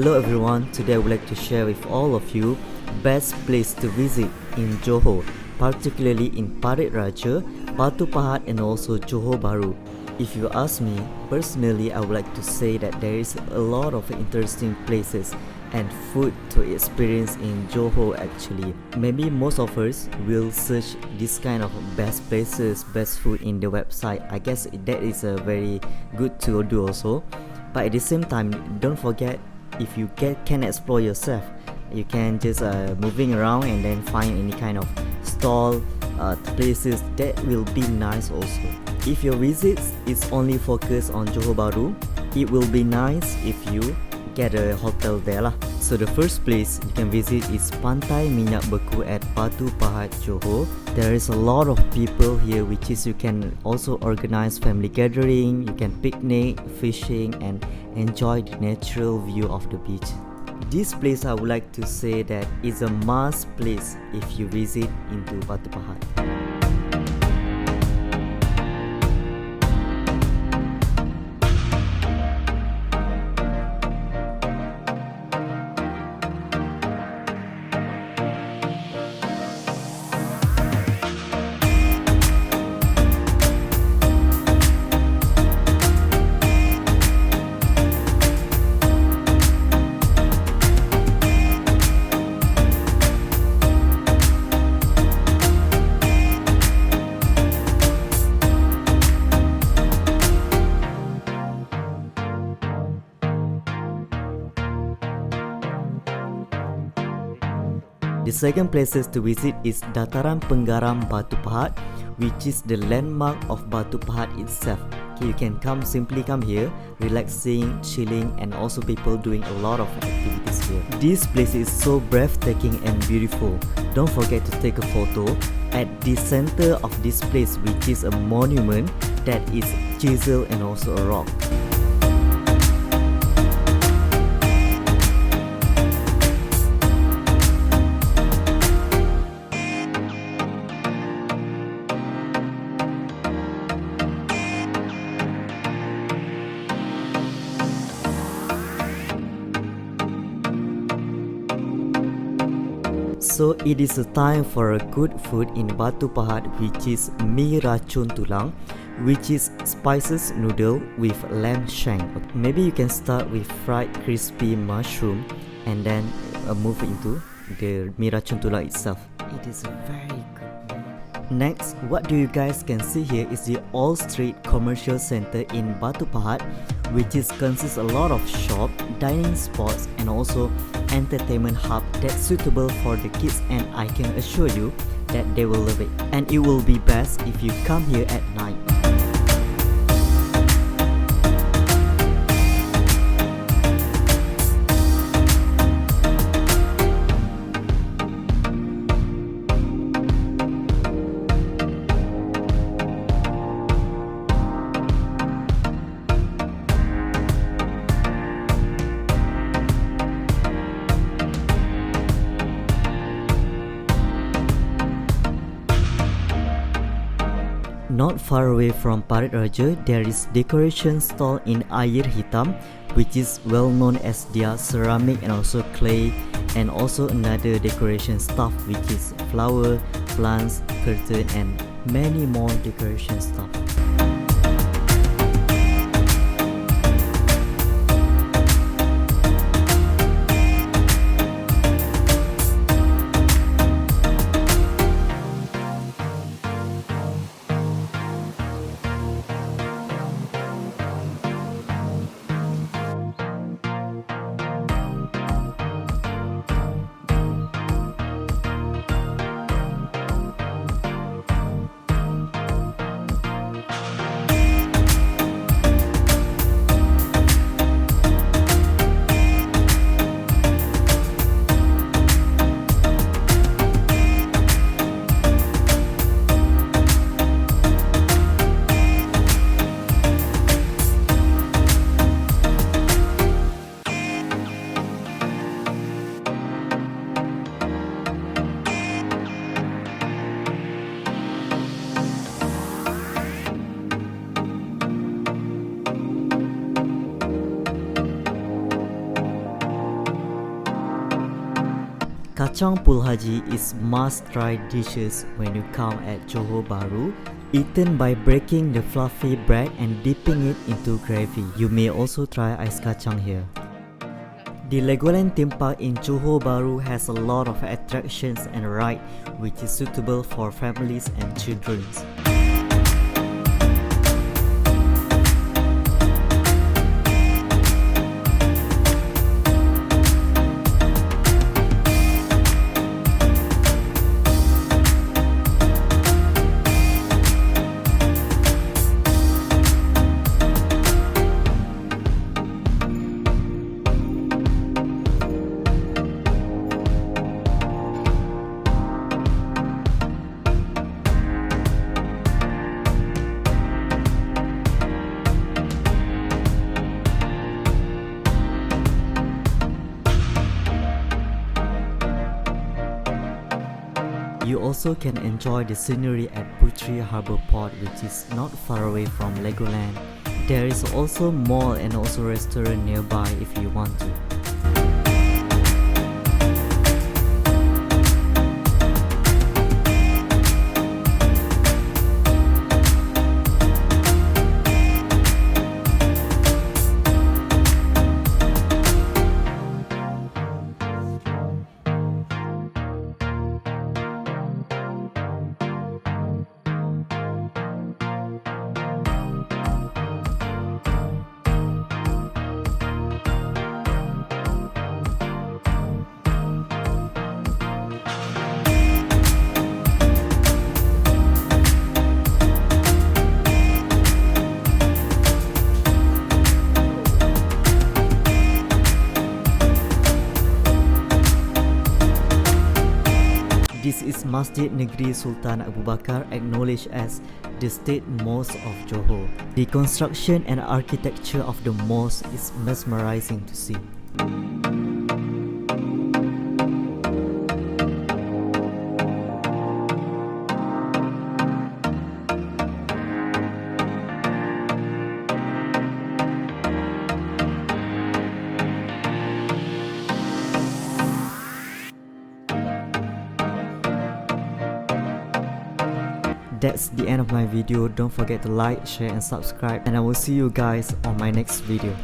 Hello everyone, today I would like to share with all of you best place to visit in Johor, particularly in Parit Raja, Batu Pahat and also Johor Bahru. If you ask me, personally I would like to say that there is a lot of interesting places and food to experience in Johor actually. Maybe most of us will search this kind of best places, best food in the website. I guess that is a very good to do also. But at the same time, don't forget, if you can explore yourself, you can just moving around and then find any kind of stall, places that will be nice also. If your visits is only focused on Johor Bahru, it will be nice if you get a hotel there lah. So the first place you can visit is Pantai Minyak Beku at Batu Pahat, Johor. There is a lot of people here, which is you can also organize family gathering, you can picnic, fishing and enjoy the natural view of the beach. This place I would like to say that is a must place if you visit into Batu Pahat. The second places to visit is Dataran Penggaram Batu Pahat, which is the landmark of Batu Pahat itself. Okay, you can simply come here, relaxing, chilling and also people doing a lot of activities here. This place is so breathtaking and beautiful. Don't forget to take a photo at the center of this place, which is a monument that is chiseled and also a rock. So it is a time for a good food in Batu Pahat, which is mi racun tulang, which is spices noodle with lamb shank. Maybe you can start with fried crispy mushroom and then move into the mi racun tulang itself. It is very good. Next, what do you guys can see here is the All Street Commercial Center in Batu Pahat, which consists a lot of shop, dining spots and also entertainment hub that's suitable for the kids, and I can assure you that they will love it. And it will be best if you come here at night. Not far away from Parit Raja, there is decoration stall in Air Hitam, which is well known as their ceramic and also clay, and also another decoration stuff which is flower, plants, curtain and many more decoration stuff. Kacang pulhaji is must-try dishes when you come at Johor Bahru, eaten by breaking the fluffy bread and dipping it into gravy. You may also try ais kacang here. The Legoland theme park in Johor Bahru has a lot of attractions and rides which is suitable for families and children. You also can enjoy the scenery at Putri Harbour Port, which is not far away from Legoland. There is also mall and also restaurant nearby if you want to. This is Masjid Negeri Sultan Abu Bakar, acknowledged as the state mosque of Johor. The construction and architecture of the mosque is mesmerizing to see. That's the end of my video. Don't forget to like, share and subscribe, and I will see you guys on my next video.